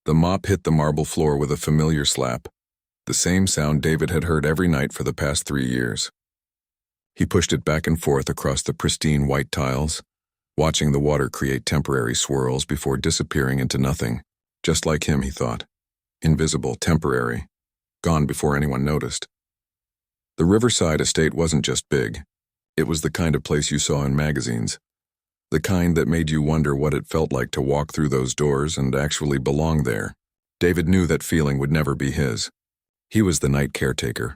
The mop hit the marble floor with a familiar slap, the same sound David had heard every night for the past 3 years. He pushed it back and forth across the pristine white tiles, watching the water create temporary swirls before disappearing into nothing. Just like him, he thought. Invisible, temporary, gone before anyone noticed. The Riverside estate wasn't just big. It was the kind of place you saw in magazines. The kind that made you wonder what it felt like to walk through those doors and actually belong there. David knew that feeling would never be his. He was the night caretaker,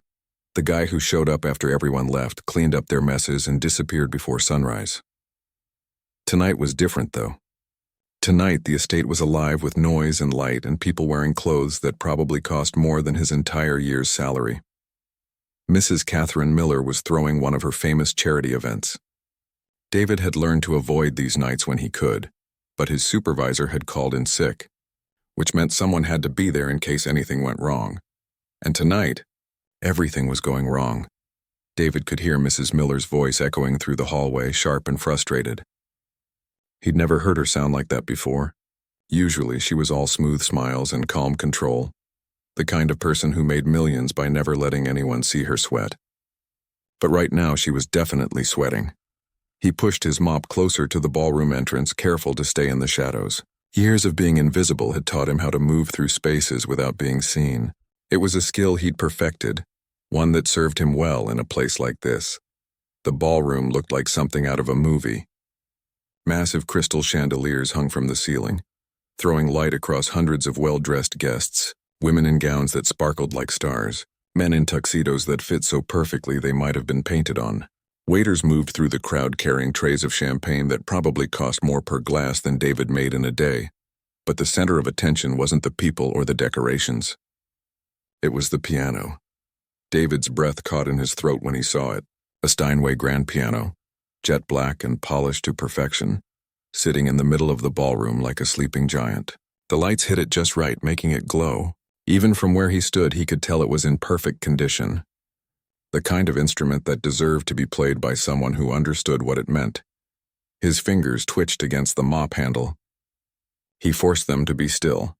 the guy who showed up after everyone left, cleaned up their messes, and disappeared before sunrise. Tonight was different, though. Tonight, the estate was alive with noise and light and people wearing clothes that probably cost more than his entire year's salary. Mrs. Catherine Miller was throwing one of her famous charity events. David had learned to avoid these nights when he could, but his supervisor had called in sick, which meant someone had to be there in case anything went wrong. And tonight, everything was going wrong. David could hear Mrs. Miller's voice echoing through the hallway, sharp and frustrated. He'd never heard her sound like that before. Usually, she was all smooth smiles and calm control, the kind of person who made millions by never letting anyone see her sweat. But right now, she was definitely sweating. He pushed his mop closer to the ballroom entrance, careful to stay in the shadows. Years of being invisible had taught him how to move through spaces without being seen. It was a skill he'd perfected, one that served him well in a place like this. The ballroom looked like something out of a movie. Massive crystal chandeliers hung from the ceiling, throwing light across hundreds of well-dressed guests, women in gowns that sparkled like stars, men in tuxedos that fit so perfectly they might have been painted on. Waiters moved through the crowd carrying trays of champagne that probably cost more per glass than David made in a day. But the center of attention wasn't the people or the decorations. It was the piano. David's breath caught in his throat when he saw it. A Steinway grand piano, jet black and polished to perfection, sitting in the middle of the ballroom like a sleeping giant. The lights hit it just right, making it glow. Even from where he stood, he could tell it was in perfect condition. The kind of instrument that deserved to be played by someone who understood what it meant. His fingers twitched against the mop handle. He forced them to be still.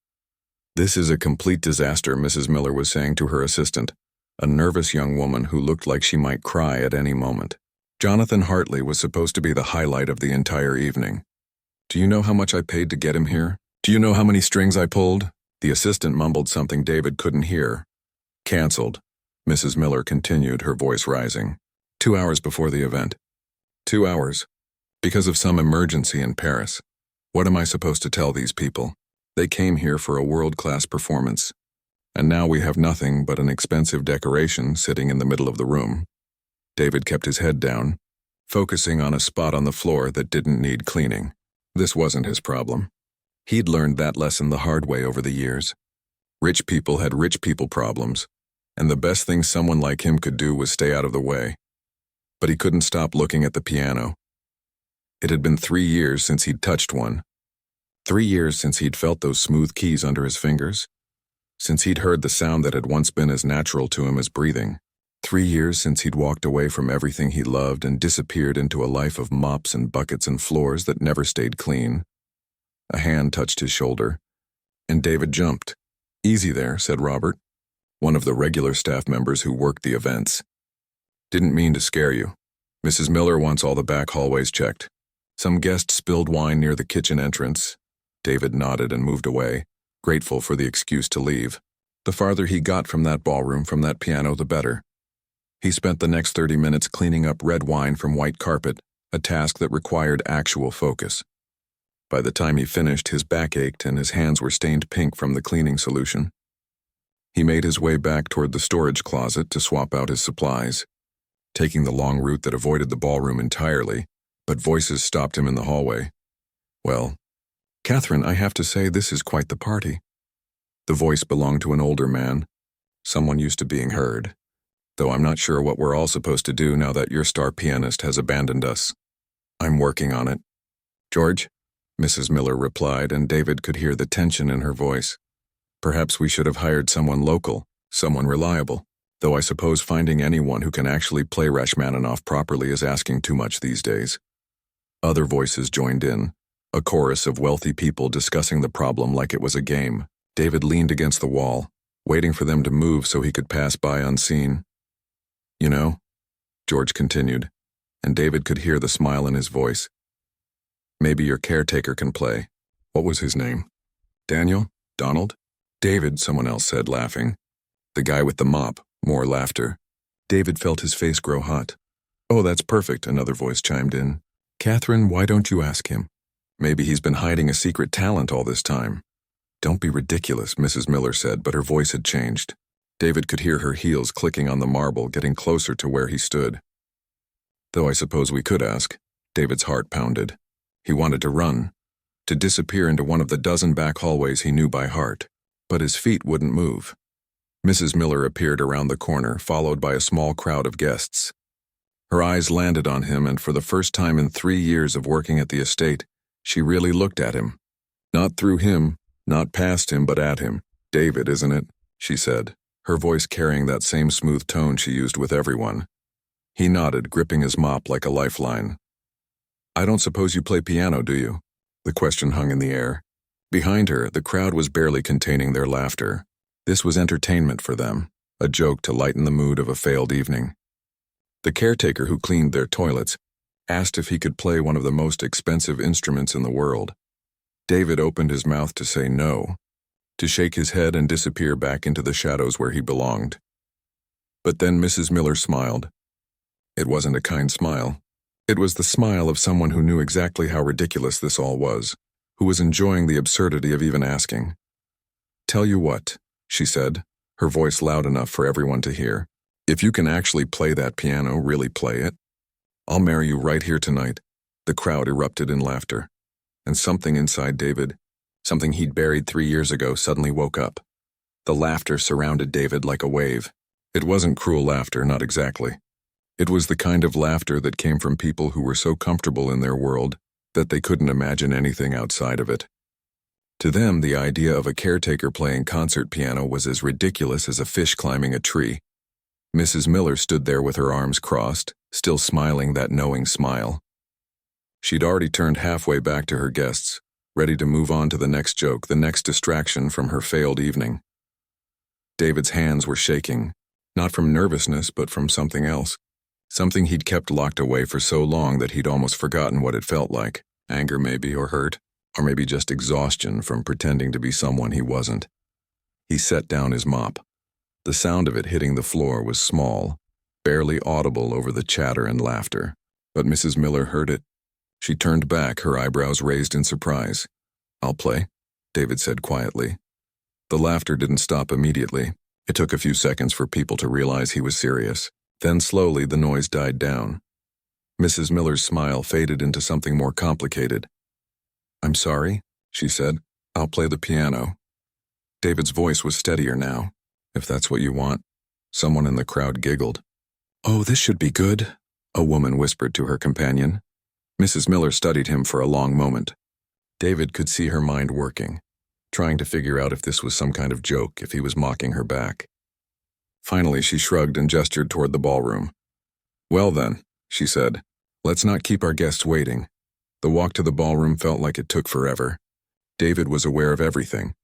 "This is a complete disaster," Mrs. Miller was saying to her assistant, a nervous young woman who looked like she might cry at any moment. Jonathan Hartley was supposed to be the highlight of the entire evening. "Do you know how much I paid to get him here? Do you know how many strings I pulled?" The assistant mumbled something David couldn't hear. "Canceled," Mrs. Miller continued, her voice rising. 2 hours before the event. 2 hours. Because of some emergency in Paris. What am I supposed to tell these people? They came here for a world-class performance. And now we have nothing but an expensive decoration sitting in the middle of the room. David kept his head down, focusing on a spot on the floor that didn't need cleaning. This wasn't his problem. He'd learned that lesson the hard way over the years. Rich people had rich people problems, and the best thing someone like him could do was stay out of the way. But he couldn't stop looking at the piano. It had been 3 years since he'd touched one. 3 years since he'd felt those smooth keys under his fingers. Since he'd heard the sound that had once been as natural to him as breathing. 3 years since he'd walked away from everything he loved and disappeared into a life of mops and buckets and floors that never stayed clean. A hand touched his shoulder, and David jumped. "Easy there," said Robert, one of the regular staff members who worked the events. "Didn't mean to scare you. Mrs. Miller wants all the back hallways checked. Some guest spilled wine near the kitchen entrance." David nodded and moved away, grateful for the excuse to leave. The farther he got from that ballroom, from that piano, the better. He spent the next 30 minutes cleaning up red wine from white carpet, a task that required actual focus. By the time he finished, his back ached and his hands were stained pink from the cleaning solution. He made his way back toward the storage closet to swap out his supplies, taking the long route that avoided the ballroom entirely, but voices stopped him in the hallway. "Well, Catherine, I have to say this is quite the party." The voice belonged to an older man, someone used to being heard. "Though I'm not sure what we're all supposed to do now that your star pianist has abandoned us." "I'm working on it." "George?" Mrs. Miller replied, and David could hear the tension in her voice. "Perhaps we should have hired someone local, someone reliable, though I suppose finding anyone who can actually play Rachmaninoff properly is asking too much these days." Other voices joined in, a chorus of wealthy people discussing the problem like it was a game. David leaned against the wall, waiting for them to move so he could pass by unseen. "You know," George continued, and David could hear the smile in his voice. "Maybe your caretaker can play." "What was his name?" "Daniel? Donald?" "David," someone else said, laughing. "The guy with the mop." More laughter. David felt his face grow hot. "Oh, that's perfect," another voice chimed in. "Catherine, why don't you ask him? Maybe he's been hiding a secret talent all this time." "Don't be ridiculous," Mrs. Miller said, but her voice had changed. David could hear her heels clicking on the marble, getting closer to where he stood. "Though I suppose we could ask." David's heart pounded. He wanted to run, to disappear into one of the dozen back hallways he knew by heart, but his feet wouldn't move. Mrs. Miller appeared around the corner, followed by a small crowd of guests. Her eyes landed on him, and for the first time in 3 years of working at the estate, she really looked at him. Not through him, not past him, but at him. "David, isn't it?" she said, her voice carrying that same smooth tone she used with everyone. He nodded, gripping his mop like a lifeline. "I don't suppose you play piano, do you?" The question hung in the air. Behind her, the crowd was barely containing their laughter. This was entertainment for them, a joke to lighten the mood of a failed evening. The caretaker who cleaned their toilets asked if he could play one of the most expensive instruments in the world. David opened his mouth to say no, to shake his head and disappear back into the shadows where he belonged. But then Mrs. Miller smiled. It wasn't a kind smile. It was the smile of someone who knew exactly how ridiculous this all was, who was enjoying the absurdity of even asking. "Tell you what," she said, her voice loud enough for everyone to hear. "If you can actually play that piano, really play it, I'll marry you right here tonight." The crowd erupted in laughter. And something inside David, something he'd buried 3 years ago, suddenly woke up. The laughter surrounded David like a wave. It wasn't cruel laughter, not exactly. It was the kind of laughter that came from people who were so comfortable in their world that they couldn't imagine anything outside of it. To them, the idea of a caretaker playing concert piano was as ridiculous as a fish climbing a tree. Mrs. Miller stood there with her arms crossed, still smiling that knowing smile. She'd already turned halfway back to her guests, ready to move on to the next joke, the next distraction from her failed evening. David's hands were shaking, not from nervousness but from something else, something he'd kept locked away for so long that he'd almost forgotten what it felt like, anger maybe, or hurt. Or maybe just exhaustion from pretending to be someone he wasn't. He set down his mop. The sound of it hitting the floor was small, barely audible over the chatter and laughter. But Mrs. Miller heard it. She turned back, her eyebrows raised in surprise. "I'll play," David said quietly. The laughter didn't stop immediately. It took a few seconds for people to realize he was serious. Then slowly the noise died down. Mrs. Miller's smile faded into something more complicated. "I'm sorry," she said. "I'll play the piano." David's voice was steadier now. "If that's what you want." Someone in the crowd giggled. "Oh, this should be good," a woman whispered to her companion. Mrs. Miller studied him for a long moment. David could see her mind working, trying to figure out if this was some kind of joke, if he was mocking her back. Finally, she shrugged and gestured toward the ballroom. "Well then," she said, "let's not keep our guests waiting." The walk to the ballroom felt like it took forever. David was aware of everything.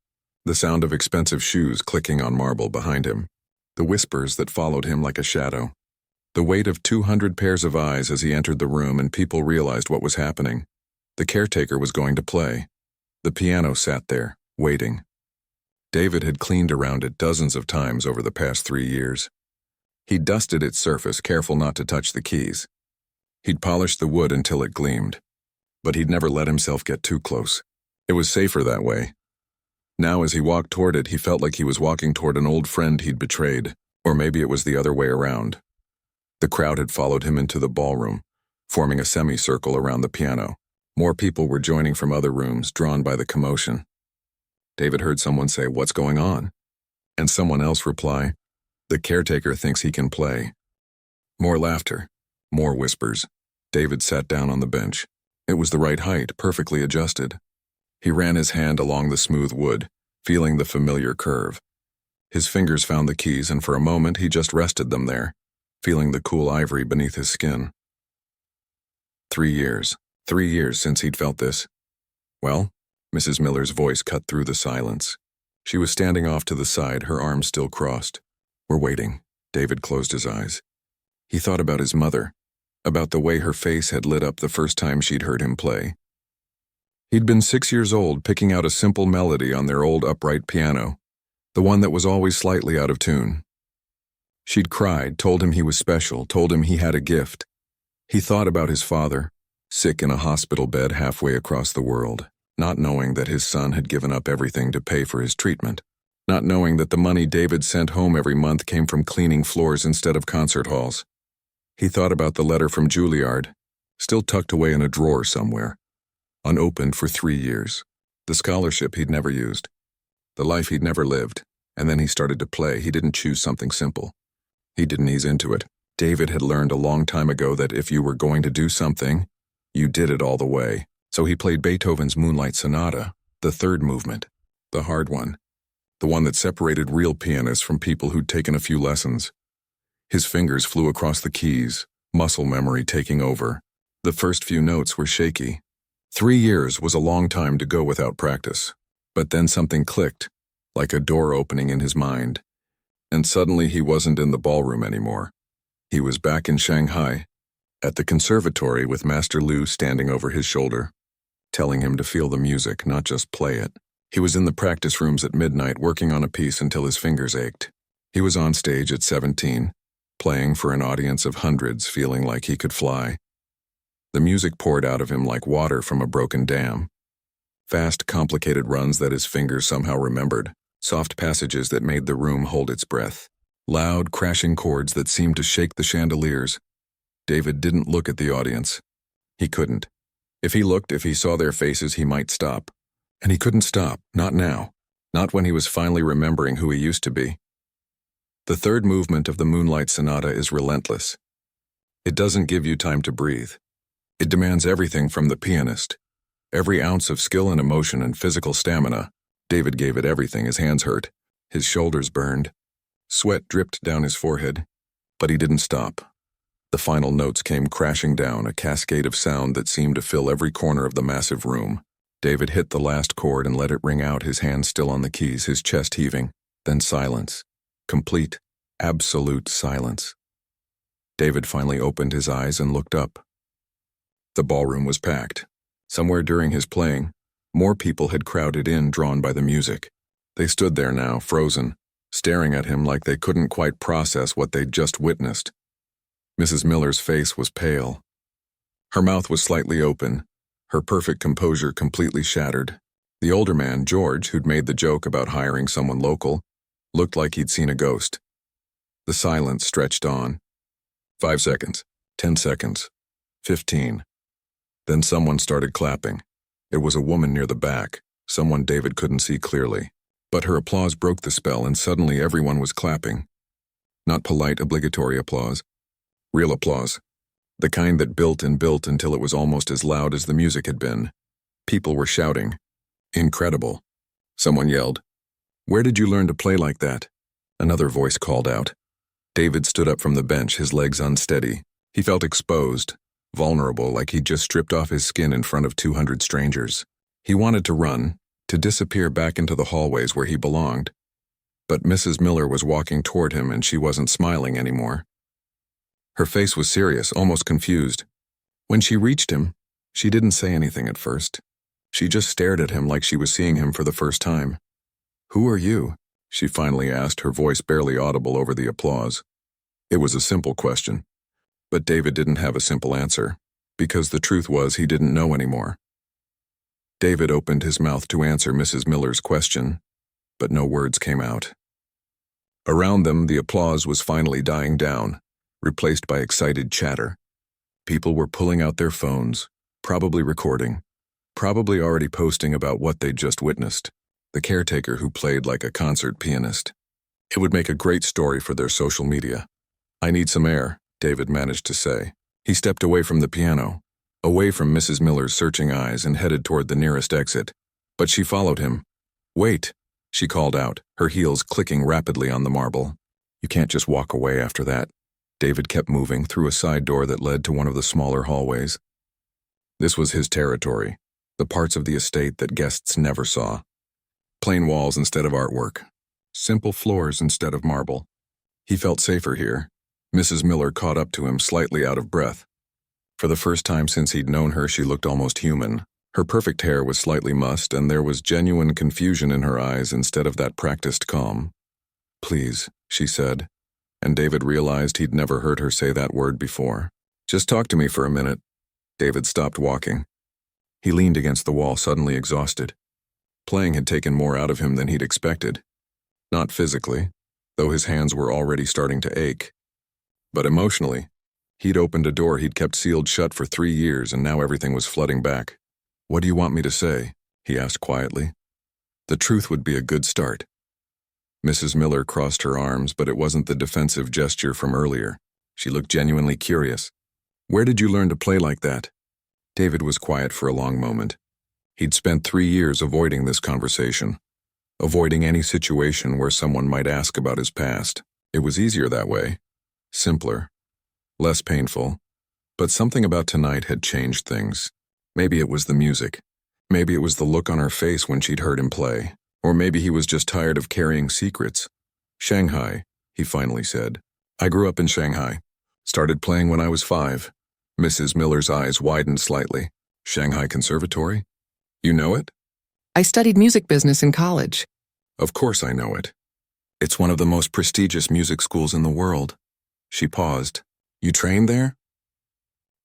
The sound of expensive shoes clicking on marble behind him. The whispers that followed him like a shadow. The weight of 200 pairs of eyes as he entered the room, and people realized what was happening. The caretaker was going to play. The piano sat there, waiting. David had cleaned around it dozens of times over the past 3 years. He'd dusted its surface, careful not to touch the keys. He'd polished the wood until it gleamed. But he'd never let himself get too close. It was safer that way. Now as he walked toward it, he felt like he was walking toward an old friend he'd betrayed, or maybe it was the other way around. The crowd had followed him into the ballroom, forming a semicircle around the piano. More people were joining from other rooms, drawn by the commotion. David heard someone say, "What's going on?" And someone else reply, "The caretaker thinks he can play." More laughter, more whispers. David sat down on the bench. It was the right height, perfectly adjusted. He ran his hand along the smooth wood, feeling the familiar curve. His fingers found the keys, and for a moment he just rested them there, feeling the cool ivory beneath his skin. 3 years. 3 years since he'd felt this. "Well?" Mrs. Miller's voice cut through the silence. She was standing off to the side, her arms still crossed. "We're waiting." David closed his eyes. He thought about his mother, about the way her face had lit up the first time she'd heard him play. He'd been 6 years old, picking out a simple melody on their old upright piano, the one that was always slightly out of tune. She'd cried, told him he was special, told him he had a gift. He thought about his father, sick in a hospital bed halfway across the world, not knowing that his son had given up everything to pay for his treatment, not knowing that the money David sent home every month came from cleaning floors instead of concert halls. He thought about the letter from Juilliard, still tucked away in a drawer somewhere, unopened for 3 years, the scholarship he'd never used, the life he'd never lived, and then he started to play. He didn't choose something simple. He didn't ease into it. David had learned a long time ago that if you were going to do something, you did it all the way. So he played Beethoven's Moonlight Sonata, the third movement, the hard one, the one that separated real pianists from people who'd taken a few lessons. His fingers flew across the keys, muscle memory taking over. The first few notes were shaky. 3 years was a long time to go without practice. But then something clicked, like a door opening in his mind. And suddenly he wasn't in the ballroom anymore. He was back in Shanghai, at the conservatory with Master Liu standing over his shoulder, telling him to feel the music, not just play it. He was in the practice rooms at midnight working on a piece until his fingers ached. He was on stage at 17, playing for an audience of hundreds, feeling like he could fly. The music poured out of him like water from a broken dam. Fast, complicated runs that his fingers somehow remembered, soft passages that made the room hold its breath, loud, crashing chords that seemed to shake the chandeliers. David didn't look at the audience. He couldn't. If he looked, if he saw their faces, he might stop. And he couldn't stop, not now, not when he was finally remembering who he used to be. The third movement of the Moonlight Sonata is relentless. It doesn't give you time to breathe. It demands everything from the pianist. Every ounce of skill and emotion and physical stamina. David gave it everything. His hands hurt. His shoulders burned. Sweat dripped down his forehead. But he didn't stop. The final notes came crashing down, a cascade of sound that seemed to fill every corner of the massive room. David hit the last chord and let it ring out, his hands still on the keys, his chest heaving. Then silence. Complete, absolute silence. David finally opened his eyes and looked up. The ballroom was packed. Somewhere during his playing, more people had crowded in, drawn by the music. They stood there now, frozen, staring at him like they couldn't quite process what they'd just witnessed. Mrs. Miller's face was pale. Her mouth was slightly open, her perfect composure completely shattered. The older man, George, who'd made the joke about hiring someone local, looked like he'd seen a ghost. The silence stretched on. 5 seconds, 10 seconds, 15. Then someone started clapping. It was a woman near the back, someone David couldn't see clearly. But her applause broke the spell, and suddenly everyone was clapping. Not polite, obligatory applause. Real applause. The kind that built and built until it was almost as loud as the music had been. People were shouting. Incredible. Someone yelled, "Where did you learn to play like that?" Another voice called out. David stood up from the bench, his legs unsteady. He felt exposed, vulnerable, like he'd just stripped off his skin in front of 200 strangers. He wanted to run, to disappear back into the hallways where he belonged. But Mrs. Miller was walking toward him, and she wasn't smiling anymore. Her face was serious, almost confused. When she reached him, she didn't say anything at first. She just stared at him like she was seeing him for the first time. "Who are you?" she finally asked, her voice barely audible over the applause. It was a simple question. But David didn't have a simple answer, because the truth was he didn't know anymore. David opened his mouth to answer Mrs. Miller's question, but no words came out. Around them, the applause was finally dying down, replaced by excited chatter. People were pulling out their phones, probably recording, probably already posting about what they'd just witnessed. The caretaker who played like a concert pianist. It would make a great story for their social media. "I need some air," David managed to say. He stepped away from the piano, away from Mrs. Miller's searching eyes, and headed toward the nearest exit. But she followed him. "Wait," she called out, her heels clicking rapidly on the marble. "You can't just walk away after that." David kept moving through a side door that led to one of the smaller hallways. This was his territory, the parts of the estate that guests never saw. Plain walls instead of artwork. Simple floors instead of marble. He felt safer here. Mrs. Miller caught up to him, slightly out of breath. For the first time since he'd known her, she looked almost human. Her perfect hair was slightly mussed, and there was genuine confusion in her eyes instead of that practiced calm. "Please," she said, and David realized he'd never heard her say that word before. "Just talk to me for a minute." David stopped walking. He leaned against the wall, suddenly exhausted. Playing had taken more out of him than he'd expected. Not physically, though his hands were already starting to ache. But emotionally, he'd opened a door he'd kept sealed shut for 3 years, and now everything was flooding back. "What do you want me to say?" he asked quietly. The truth would be a good start. Mrs. Miller crossed her arms, but it wasn't the defensive gesture from earlier. She looked genuinely curious. "Where did you learn to play like that?" David was quiet for a long moment. He'd spent 3 years avoiding this conversation, avoiding any situation where someone might ask about his past. It was easier that way, simpler, less painful, but something about tonight had changed things. Maybe it was the music. Maybe it was the look on her face when she'd heard him play. Or maybe he was just tired of carrying secrets. "Shanghai," he finally said. "I grew up in Shanghai. Started playing when I was 5. Mrs. Miller's eyes widened slightly. "Shanghai Conservatory? You know it?" I studied music business in college. "Of course I know it. It's one of the most prestigious music schools in the world." She paused. "You trained there?"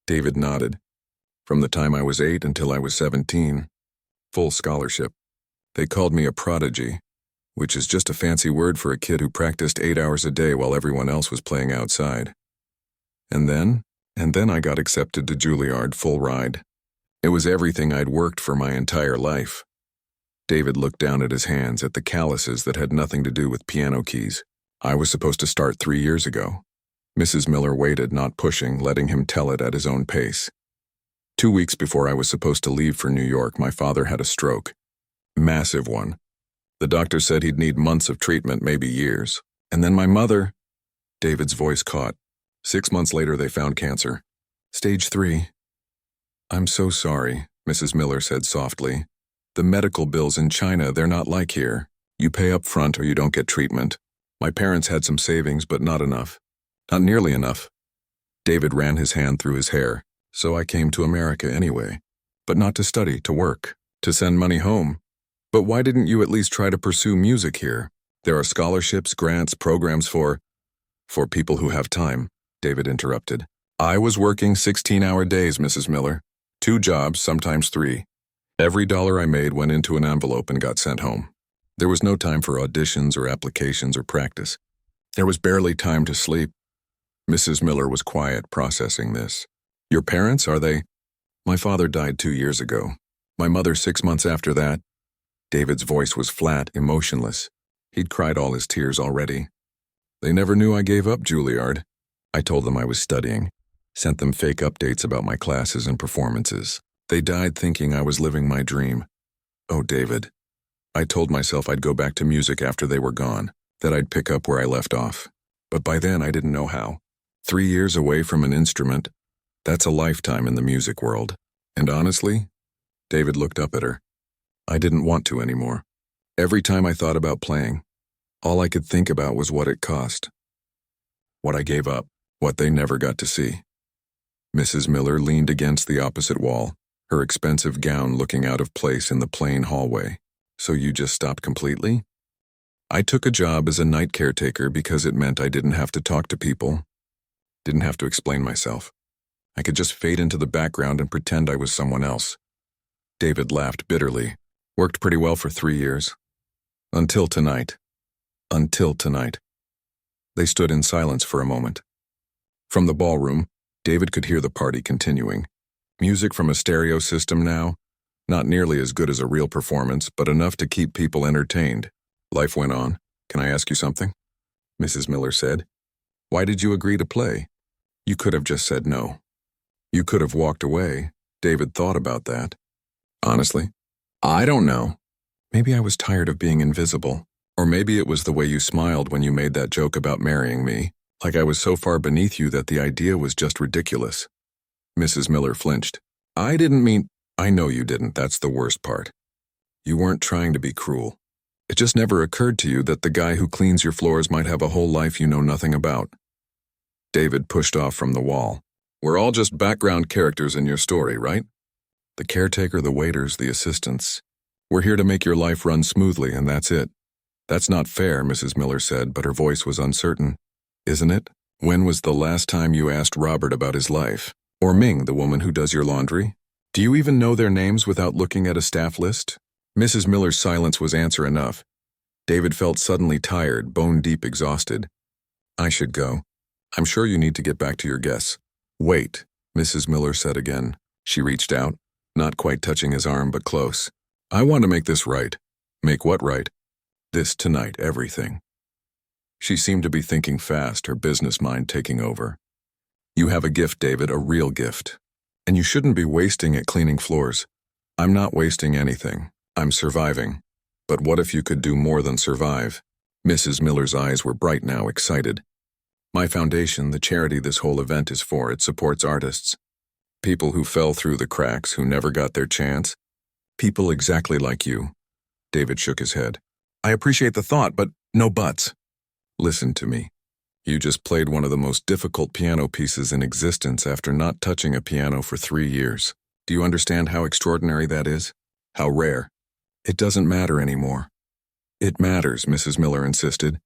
David nodded. "From the time I was 8 until I was 17. Full scholarship. They called me a prodigy, which is just a fancy word for a kid who practiced 8 hours a day while everyone else was playing outside. And then I got accepted to Juilliard full ride. It was everything I'd worked for my entire life." David looked down at his hands, at the calluses that had nothing to do with piano keys. "I was supposed to start 3 years ago." Mrs. Miller waited, not pushing, letting him tell it at his own pace. 2 weeks before I was supposed to leave for New York, my father had a stroke. Massive one. The doctor said he'd need months of treatment, maybe years. And then my mother—" David's voice caught. 6 months later, they found cancer. Stage 3. "I'm so sorry," Mrs. Miller said softly. "The medical bills in China, they're not like here. You pay up front or you don't get treatment. My parents had some savings, but not enough. Not nearly enough." David ran his hand through his hair. "So I came to America anyway. But not to study, to work, to send money home. But why didn't you at least try to pursue music here? There are scholarships, grants, programs for people who have time," David interrupted. "I was working 16-hour days, Mrs. Miller. 2 jobs, sometimes 3. Every dollar I made went into an envelope and got sent home. There was no time for auditions or applications or practice. There was barely time to sleep." Mrs. Miller was quiet, processing this. "Your parents, are they—" "My father died 2 years ago. My mother 6 months after that." David's voice was flat, emotionless. He'd cried all his tears already. "They never knew I gave up Juilliard. I told them I was studying. Sent them fake updates about my classes and performances. They died thinking I was living my dream. Oh, David. I told myself I'd go back to music after they were gone, that I'd pick up where I left off. But by then I didn't know how. 3 years away from an instrument, that's a lifetime in the music world. And honestly," David looked up at her, "I didn't want to anymore. Every time I thought about playing, all I could think about was what it cost. What I gave up, what they never got to see." Mrs. Miller leaned against the opposite wall, her expensive gown looking out of place in the plain hallway. "So you just stopped completely?" "I took a job as a night caretaker because it meant I didn't have to talk to people, didn't have to explain myself. I could just fade into the background and pretend I was someone else." David laughed bitterly. "Worked pretty well for 3 years. Until tonight. Until tonight." They stood in silence for a moment. From the ballroom, David could hear the party continuing. Music from a stereo system now, not nearly as good as a real performance, but enough to keep people entertained. Life went on. "Can I ask you something?" Mrs. Miller said. "Why did you agree to play? You could have just said no. You could have walked away." David thought about that. "Honestly, I don't know. Maybe I was tired of being invisible. Or maybe it was the way you smiled when you made that joke about marrying me, like I was so far beneath you that the idea was just ridiculous." Mrs. Miller flinched. "I didn't mean—" "I know you didn't, that's the worst part. You weren't trying to be cruel. It just never occurred to you that the guy who cleans your floors might have a whole life you know nothing about. David pushed off from the wall. We're all just background characters in your story, right? The caretaker, the waiters, the assistants. We're here to make your life run smoothly, and that's it. That's not fair, Mrs. Miller said, but her voice was uncertain. Isn't it? When was the last time you asked Robert about his life? Or Ming, the woman who does your laundry? Do you even know their names without looking at a staff list? Mrs. Miller's silence was answer enough. David felt suddenly tired, bone-deep exhausted. I should go. I'm sure you need to get back to your guests. Wait, Mrs. Miller said again. She reached out, not quite touching his arm, but close. I want to make this right. Make what right? This tonight, everything. She seemed to be thinking fast, her business mind taking over. You have a gift, David, a real gift. And you shouldn't be wasting it cleaning floors. I'm not wasting anything. I'm surviving. But what if you could do more than survive? Mrs. Miller's eyes were bright now, excited. My foundation, the charity this whole event is for, it supports artists. People who fell through the cracks, who never got their chance. People exactly like you. David shook his head. I appreciate the thought, but no buts. Listen to me. You just played one of the most difficult piano pieces in existence after not touching a piano for 3 years. Do you understand how extraordinary that is? How rare? It doesn't matter anymore. It matters, Mrs. Miller insisted.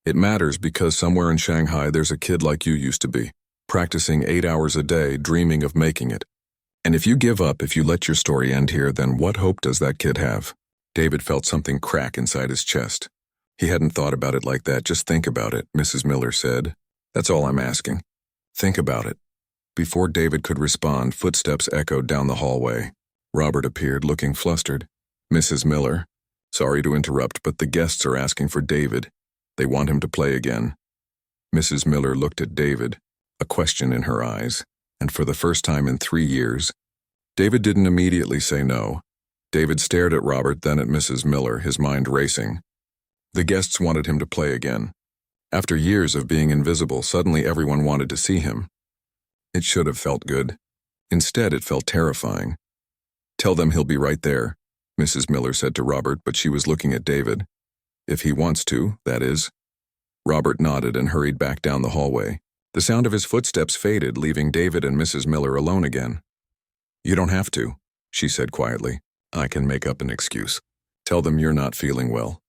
It matters because somewhere in Shanghai there's a kid like you used to be, practicing 8 hours a day, dreaming of making it. And if you give up, if you let your story end here, then what hope does that kid have? David felt something crack inside his chest. He hadn't thought about it like that. Just think about it, Mrs. Miller said. That's all I'm asking. Think about it. Before David could respond, footsteps echoed down the hallway. Robert appeared, looking flustered. Mrs. Miller, sorry to interrupt, but the guests are asking for David. They want him to play again. Mrs. Miller looked at David, a question in her eyes, and for the first time in 3 years, David didn't immediately say no. David stared at Robert, then at Mrs. Miller, his mind racing. The guests wanted him to play again. After years of being invisible, suddenly everyone wanted to see him. It should have felt good. Instead, it felt terrifying. Tell them he'll be right there, Mrs. Miller said to Robert, but she was looking at David. If he wants to, that is. Robert nodded and hurried back down the hallway. The sound of his footsteps faded, leaving David and Mrs. Miller alone again. You don't have to, she said quietly. I can make up an excuse. Tell them you're not feeling well.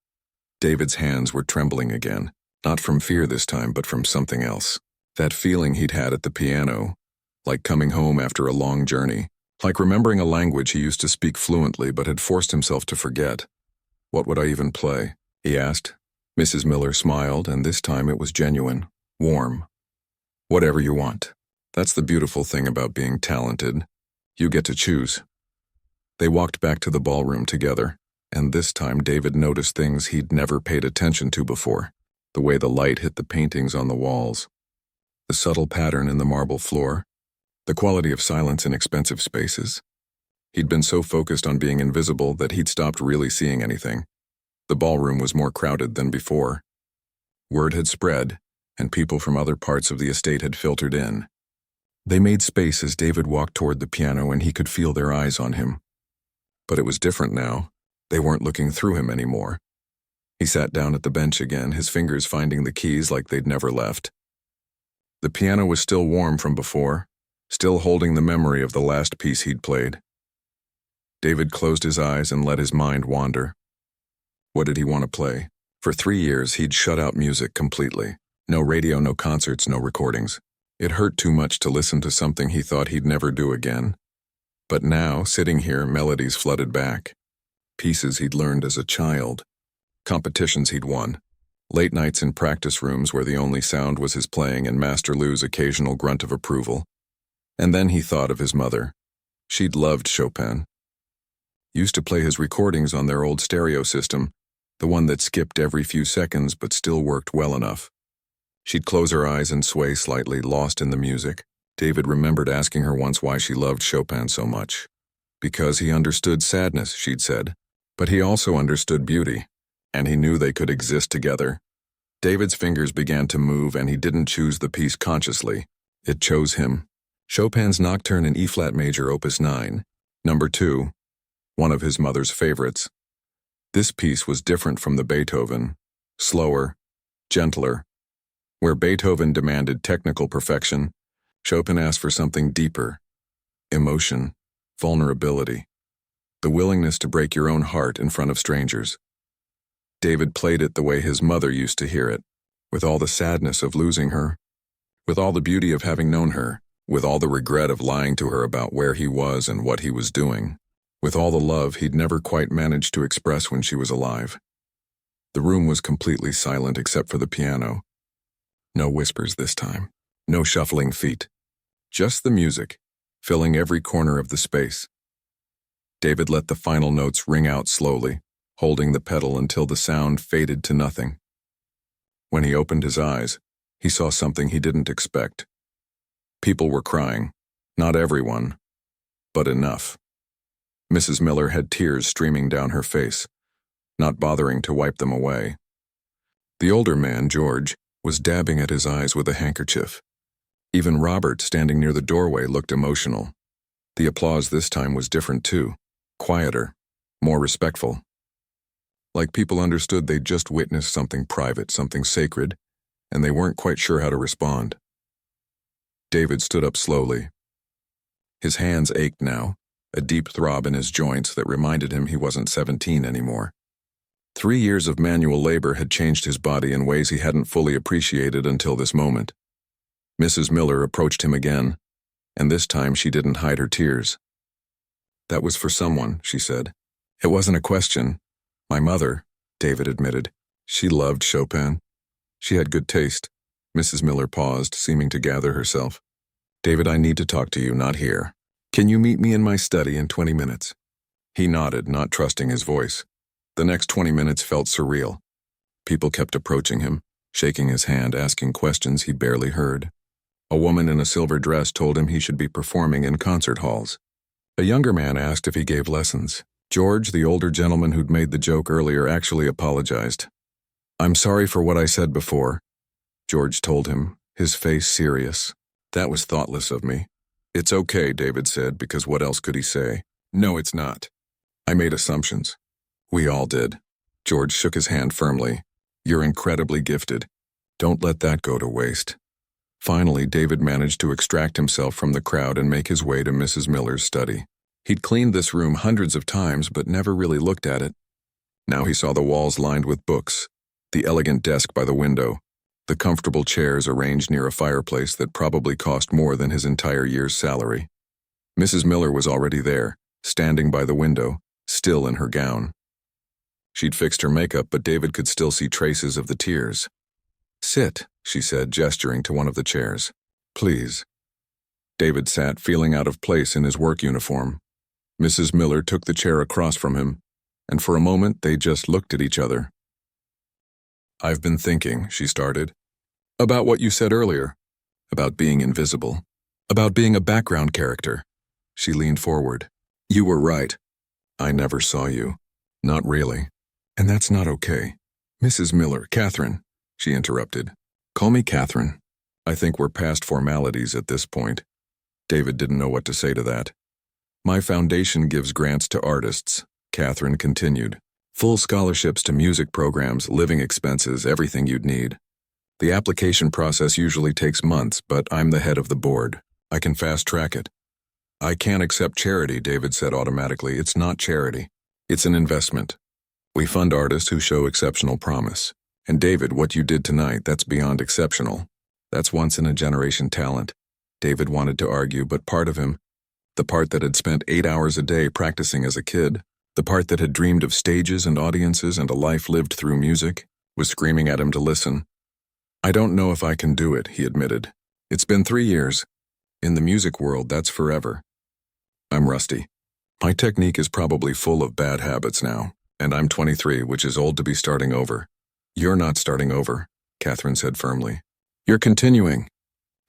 David's hands were trembling again, not from fear this time, but from something else. That feeling he'd had at the piano, like coming home after a long journey, like remembering a language he used to speak fluently but had forced himself to forget. What would I even play? He asked. Mrs. Miller smiled, and this time it was genuine, warm. Whatever you want. That's the beautiful thing about being talented. You get to choose. They walked back to the ballroom together, and this time David noticed things he'd never paid attention to before. The way the light hit the paintings on the walls, the subtle pattern in the marble floor, the quality of silence in expensive spaces. He'd been so focused on being invisible that he'd stopped really seeing anything. The ballroom was more crowded than before. Word had spread, and people from other parts of the estate had filtered in. They made space as David walked toward the piano, and he could feel their eyes on him. But it was different now. They weren't looking through him anymore. He sat down at the bench again, his fingers finding the keys like they'd never left. The piano was still warm from before, still holding the memory of the last piece he'd played. David closed his eyes and let his mind wander. What did he want to play? For 3 years, he'd shut out music completely. No radio, no concerts, no recordings. It hurt too much to listen to something he thought he'd never do again. But now, sitting here, melodies flooded back. Pieces he'd learned as a child. Competitions he'd won. Late nights in practice rooms where the only sound was his playing and Master Lou's occasional grunt of approval. And then he thought of his mother. She'd loved Chopin. Used to play his recordings on their old stereo system, the one that skipped every few seconds but still worked well enough. She'd close her eyes and sway slightly, lost in the music. David remembered asking her once why she loved Chopin so much. Because he understood sadness, she'd said. But he also understood beauty, and he knew they could exist together. David's fingers began to move, and he didn't choose the piece consciously. It chose him. Chopin's Nocturne in E-flat major, Opus 9, number 2, one of his mother's favorites. This piece was different from the Beethoven, slower, gentler. Where Beethoven demanded technical perfection, Chopin asked for something deeper: emotion, vulnerability, the willingness to break your own heart in front of strangers. David played it the way his mother used to hear it, with all the sadness of losing her, with all the beauty of having known her, with all the regret of lying to her about where he was and what he was doing, with all the love he'd never quite managed to express when she was alive. The room was completely silent except for the piano. No whispers this time, no shuffling feet, just the music, filling every corner of the space. David let the final notes ring out slowly, holding the pedal until the sound faded to nothing. When he opened his eyes, he saw something he didn't expect. People were crying, not everyone, but enough. Mrs. Miller had tears streaming down her face, not bothering to wipe them away. The older man, George, was dabbing at his eyes with a handkerchief. Even Robert, standing near the doorway, looked emotional. The applause this time was different too, quieter, more respectful. Like people understood they'd just witnessed something private, something sacred, and they weren't quite sure how to respond. David stood up slowly. His hands ached now, a deep throb in his joints that reminded him he wasn't 17 anymore. 3 years of manual labor had changed his body in ways he hadn't fully appreciated until this moment. Mrs. Miller approached him again, and this time she didn't hide her tears. "That was for someone," she said. "It wasn't a question. My mother," David admitted. "She loved Chopin. She had good taste." Mrs. Miller paused, seeming to gather herself. "David, I need to talk to you, not here. Can you meet me in my study in 20 minutes? He nodded, not trusting his voice. The next 20 minutes felt surreal. People kept approaching him, shaking his hand, asking questions he barely heard. A woman in a silver dress told him he should be performing in concert halls. A younger man asked if he gave lessons. George, the older gentleman who'd made the joke earlier, actually apologized. "I'm sorry for what I said before," George told him, his face serious. "That was thoughtless of me." "It's okay," David said, because what else could he say? "No, it's not. I made assumptions. We all did." George shook his hand firmly. "You're incredibly gifted. Don't let that go to waste." Finally, David managed to extract himself from the crowd and make his way to Mrs. Miller's study. He'd cleaned this room hundreds of times but never really looked at it. Now he saw the walls lined with books, the elegant desk by the window, the comfortable chairs arranged near a fireplace that probably cost more than his entire year's salary. Mrs. Miller was already there, standing by the window, still in her gown. She'd fixed her makeup, but David could still see traces of the tears. "Sit," she said, gesturing to one of the chairs. "Please." David sat, feeling out of place in his work uniform. Mrs. Miller took the chair across from him, and for a moment they just looked at each other. "I've been thinking," she started, "about what you said earlier, about being invisible, about being a background character." She leaned forward. "You were right. I never saw you. Not really. And that's not okay." "Mrs. Miller, Catherine," she interrupted. "Call me Catherine. I think we're past formalities at this point." David didn't know what to say to that. "My foundation gives grants to artists," Catherine continued. "Full scholarships to music programs, living expenses, everything you'd need. The application process usually takes months, but I'm the head of the board. I can fast-track it." "I can't accept charity," David said automatically. "It's not charity. It's an investment. We fund artists who show exceptional promise. And David, what you did tonight, that's beyond exceptional. That's once-in-a-generation talent." David wanted to argue, but part of him, the part that had spent 8 hours a day practicing as a kid, the part that had dreamed of stages and audiences and a life lived through music, was screaming at him to listen. "I don't know if I can do it," he admitted. "It's been 3 years. In the music world, that's forever. I'm rusty. My technique is probably full of bad habits now, and I'm 23, which is old to be starting over." "You're not starting over," Catherine said firmly. "You're continuing.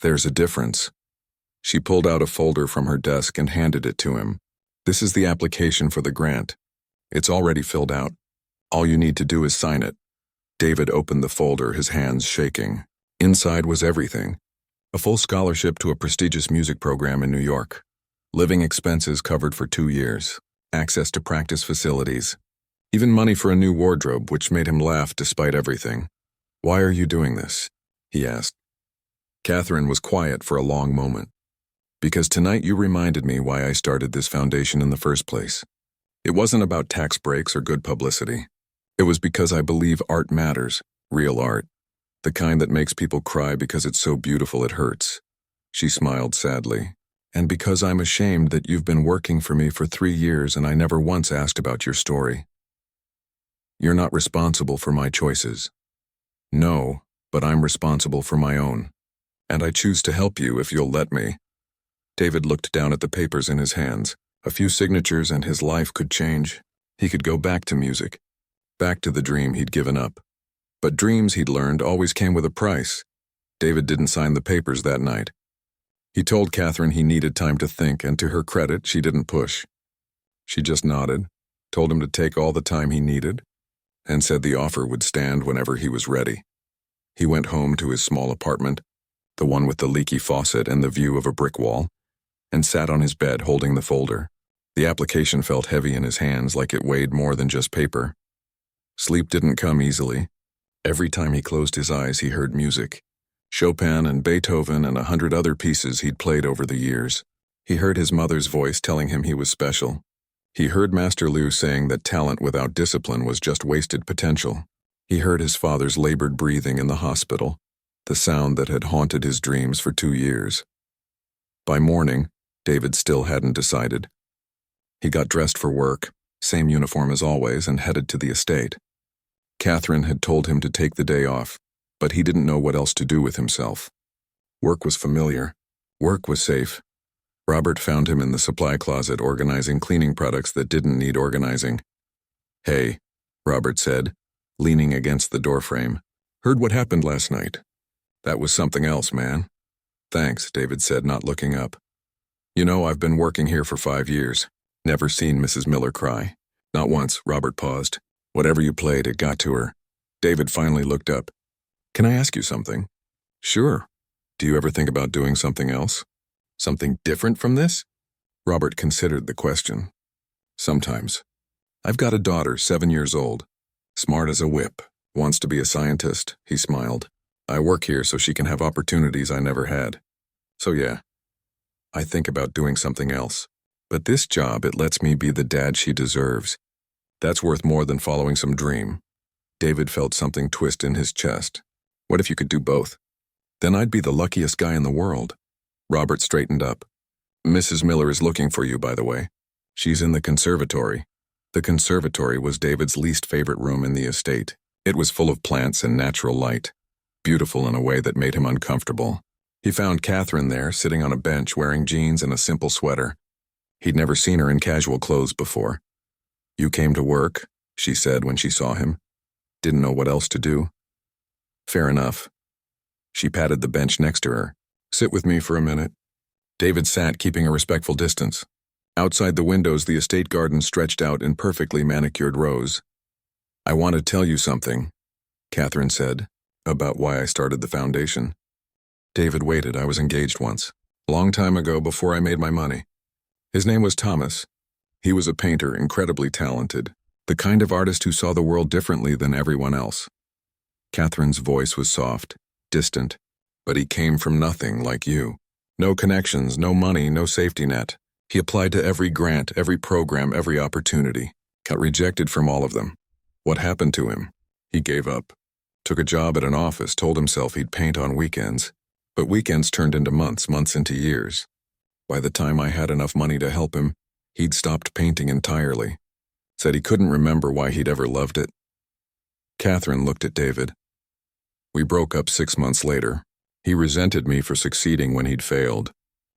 There's a difference." She pulled out a folder from her desk and handed it to him. "This is the application for the grant. It's already filled out. All you need to do is sign it." David opened the folder, his hands shaking. Inside was everything. A full scholarship to a prestigious music program in New York. Living expenses covered for 2 years. Access to practice facilities. Even money for a new wardrobe, which made him laugh despite everything. "Why are you doing this?" he asked. Catherine was quiet for a long moment. "Because tonight you reminded me why I started this foundation in the first place. It wasn't about tax breaks or good publicity. It was because I believe art matters, real art, the kind that makes people cry because it's so beautiful it hurts." She smiled sadly. "And because I'm ashamed that you've been working for me for 3 years and I never once asked about your story. You're not responsible for my choices." "No, but I'm responsible for my own. And I choose to help you if you'll let me." David looked down at the papers in his hands. A few signatures and his life could change. He could go back to music, back to the dream he'd given up. But dreams, he'd learned, always came with a price. David didn't sign the papers that night. He told Catherine he needed time to think, and to her credit, she didn't push. She just nodded, told him to take all the time he needed, and said the offer would stand whenever he was ready. He went home to his small apartment, the one with the leaky faucet and the view of a brick wall, and sat on his bed holding the folder. The application felt heavy in his hands, like it weighed more than just paper. Sleep didn't come easily. Every time he closed his eyes, he heard music. Chopin and Beethoven and 100 other pieces he'd played over the years. He heard his mother's voice telling him he was special. He heard Master Liu saying that talent without discipline was just wasted potential. He heard his father's labored breathing in the hospital, the sound that had haunted his dreams for 2 years. By morning, David still hadn't decided. He got dressed for work, same uniform as always, and headed to the estate. Catherine had told him to take the day off, but he didn't know what else to do with himself. Work was familiar. Work was safe. Robert found him in the supply closet organizing cleaning products that didn't need organizing. "Hey," Robert said, leaning against the doorframe. "Heard what happened last night. That was something else, man." "Thanks," David said, not looking up. "You know, I've been working here for 5 years. Never seen Mrs. Miller cry. Not once." Robert paused. "Whatever you played, it got to her." David finally looked up. "Can I ask you something?" "Sure. Do you ever think about doing something else? Something different from this?" Robert considered the question. "Sometimes. I've got a daughter, 7 years old. Smart as a whip. Wants to be a scientist." He smiled. "I work here so she can have opportunities I never had. So yeah, I think about doing something else. But this job, it lets me be the dad she deserves. That's worth more than following some dream." David felt something twist in his chest. "What if you could do both? Then I'd be the luckiest guy in the world." Robert straightened up. "Mrs. Miller is looking for you, by the way. She's in the conservatory." The conservatory was David's least favorite room in the estate. It was full of plants and natural light, beautiful in a way that made him uncomfortable. He found Catherine there, sitting on a bench wearing jeans and a simple sweater. He'd never seen her in casual clothes before. "You came to work," she said when she saw him. "Didn't know what else to do." "Fair enough." She patted the bench next to her. "Sit with me for a minute." David sat, keeping a respectful distance. Outside the windows, the estate garden stretched out in perfectly manicured rows. "I want to tell you something," Catherine said, "about why I started the foundation." David waited. "I was engaged once. A long time ago, before I made my money. His name was Thomas. He was a painter, incredibly talented, the kind of artist who saw the world differently than everyone else." Catherine's voice was soft, distant, but he came from nothing like you. No connections, no money, no safety net. He applied to every grant, every program, every opportunity. Got rejected from all of them. What happened to him? He gave up. Took a job at an office, told himself he'd paint on weekends. But weekends turned into months, months into years. By the time I had enough money to help him, he'd stopped painting entirely. Said he couldn't remember why he'd ever loved it. Catherine looked at David. "We broke up 6 months later. He resented me for succeeding when he'd failed.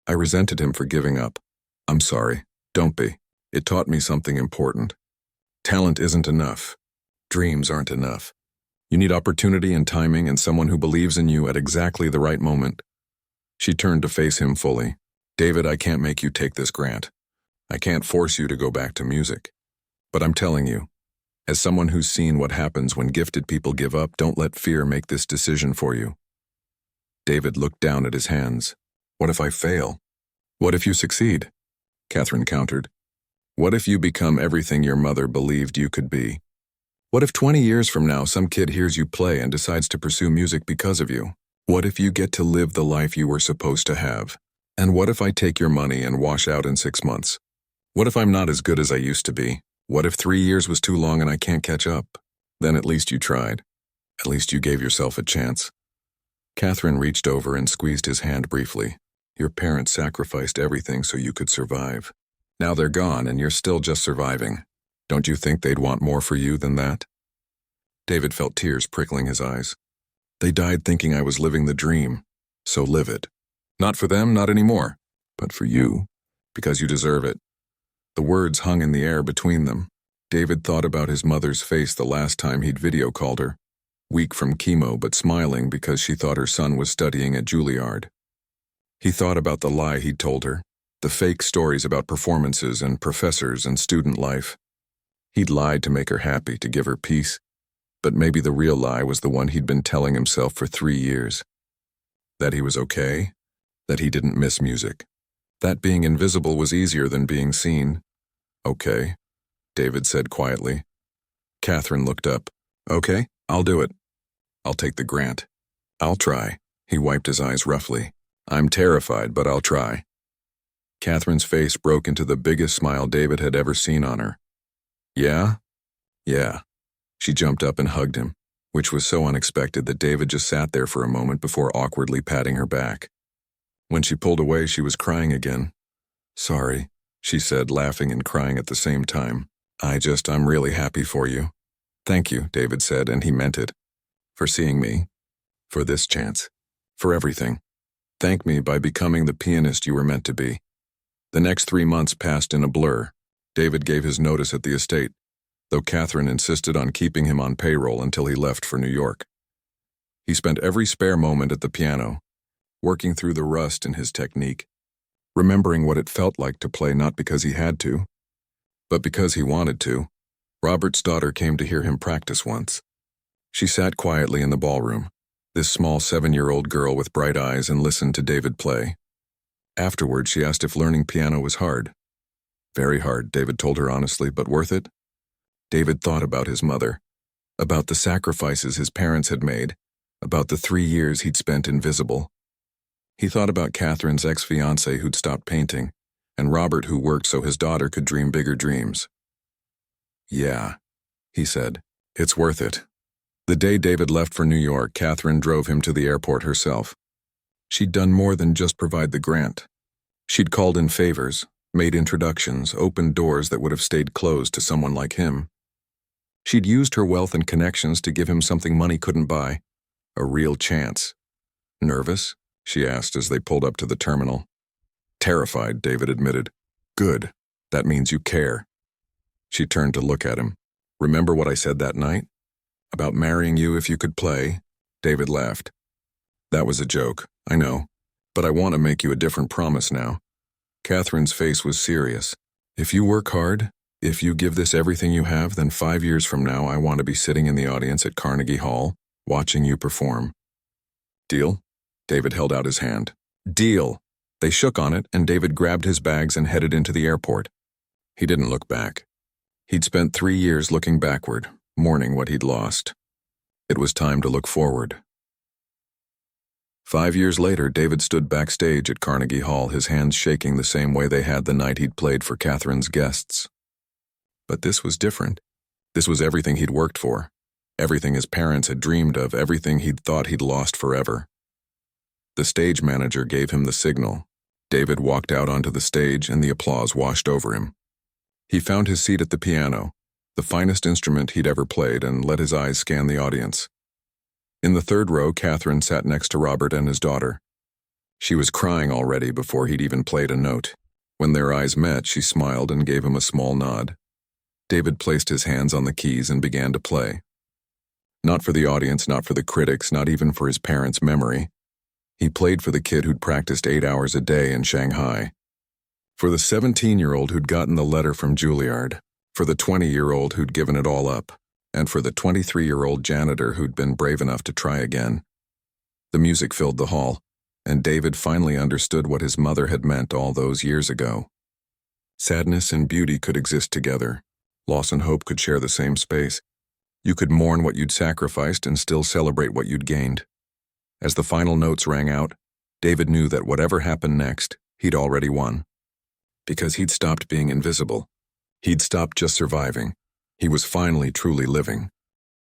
I resented him for giving up. I'm sorry. Don't be. It taught me something important. Talent isn't enough. Dreams aren't enough. You need opportunity and timing and someone who believes in you at exactly the right moment." She turned to face him fully. "David, I can't make you take this grant. I can't force you to go back to music. But I'm telling you, as someone who's seen what happens when gifted people give up, don't let fear make this decision for you." David looked down at his hands. "What if I fail? What if you succeed?" Catherine countered. "What if you become everything your mother believed you could be?" What if 20 years from now some kid hears you play and decides to pursue music because of you? What if you get to live the life you were supposed to have? And what if I take your money and wash out in 6 months? What if I'm not as good as I used to be? What if 3 years was too long and I can't catch up? Then at least you tried. At least you gave yourself a chance. Catherine reached over and squeezed his hand briefly. Your parents sacrificed everything so you could survive. Now they're gone and you're still just surviving. Don't you think they'd want more for you than that? David felt tears prickling his eyes. They died thinking I was living the dream, so live it. Not for them, not anymore, but for you, because you deserve it. The words hung in the air between them. David thought about his mother's face the last time he'd video called her, weak from chemo but smiling because she thought her son was studying at Juilliard. He thought about the lie he'd told her, the fake stories about performances and professors and student life. He'd lied to make her happy, to give her peace, but maybe the real lie was the one he'd been telling himself for 3 years. That he was okay, that he didn't miss music, that being invisible was easier than being seen. Okay, David said quietly. Catherine looked up. Okay, I'll do it. I'll take the grant. I'll try. He wiped his eyes roughly. I'm terrified, but I'll try. Catherine's face broke into the biggest smile David had ever seen on her. Yeah? Yeah. She jumped up and hugged him, which was so unexpected that David just sat there for a moment before awkwardly patting her back. When she pulled away, she was crying again. Sorry, she said, laughing and crying at the same time. I'm really happy for you. Thank you, David said, and he meant it. For seeing me. For this chance. For everything. Thank me by becoming the pianist you were meant to be. The next 3 months passed in a blur. David gave his notice at the estate, though Catherine insisted on keeping him on payroll until he left for New York. He spent every spare moment at the piano, working through the rust in his technique, remembering what it felt like to play not because he had to, but because he wanted to. Robert's daughter came to hear him practice once. She sat quietly in the ballroom, this small 7-year-old girl with bright eyes, and listened to David play. Afterward, she asked if learning piano was hard. Very hard, David told her honestly, but worth it? David thought about his mother, about the sacrifices his parents had made, about the 3 years he'd spent invisible. He thought about Catherine's ex-fiancé who'd stopped painting, and Robert who worked so his daughter could dream bigger dreams. Yeah, he said, it's worth it. The day David left for New York, Catherine drove him to the airport herself. She'd done more than just provide the grant. She'd called in favors, made introductions, opened doors that would have stayed closed to someone like him. She'd used her wealth and connections to give him something money couldn't buy, a real chance. Nervous? She asked as they pulled up to the terminal. Terrified, David admitted. Good. That means you care. She turned to look at him. Remember what I said that night? About marrying you if you could play? David laughed. That was a joke, I know, but I want to make you a different promise now. Catherine's face was serious. If you work hard, if you give this everything you have, then 5 years from now I want to be sitting in the audience at Carnegie Hall, watching you perform. Deal? David held out his hand. Deal! They shook on it, and David grabbed his bags and headed into the airport. He didn't look back. He'd spent 3 years looking backward, mourning what he'd lost. It was time to look forward. 5 years later, David stood backstage at Carnegie Hall, his hands shaking the same way they had the night he'd played for Catherine's guests. But this was different. This was everything he'd worked for, everything his parents had dreamed of, everything he'd thought he'd lost forever. The stage manager gave him the signal. David walked out onto the stage, and the applause washed over him. He found his seat at the piano, the finest instrument he'd ever played, and let his eyes scan the audience. In the third row, Catherine sat next to Robert and his daughter. She was crying already before he'd even played a note. When their eyes met, she smiled and gave him a small nod. David placed his hands on the keys and began to play. Not for the audience, not for the critics, not even for his parents' memory. He played for the kid who'd practiced 8 hours a day in Shanghai. For the 17-year-old who'd gotten the letter from Juilliard. For the 20-year-old who'd given it all up. And for the 23-year-old janitor who'd been brave enough to try again. The music filled the hall, and David finally understood what his mother had meant all those years ago. Sadness and beauty could exist together. Loss and hope could share the same space. You could mourn what you'd sacrificed and still celebrate what you'd gained. As the final notes rang out, David knew that whatever happened next, he'd already won. Because he'd stopped being invisible. He'd stopped just surviving. He was finally truly living.